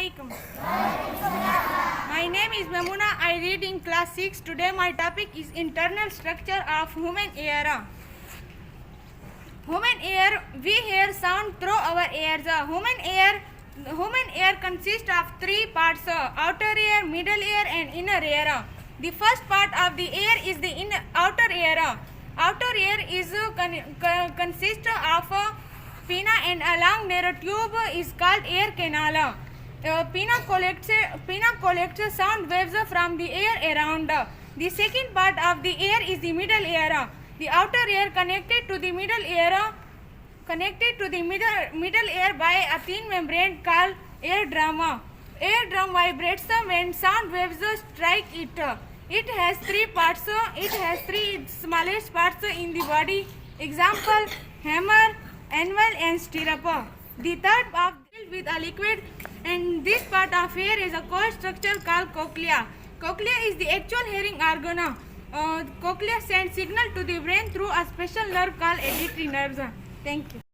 alaikum. My name is Mamuna. I read in class 6. Today my topic is internal structure of human ear. Human ear, we hear sound through our ears. Human ear consists of three parts: outer ear, middle ear, and inner ear. The first part of the ear is the outer ear. Outer ear is consists of pinna, and a long narrow tube is called ear canal. Pinna collects sound waves from the air around. The second part of the ear is the middle ear. The outer ear connected to the middle ear by a thin membrane called eardrum. Eardrum vibrates when sound waves strike it. It has three parts. It has three smallest parts in the body. Example: hammer, anvil, and stirrup. The third part filled with a liquid, and this part of ear is a cold structure called cochlea. Cochlea is the actual hearing organ. Cochlea sends signal to the brain through a special nerve called auditory nerves. Thank you.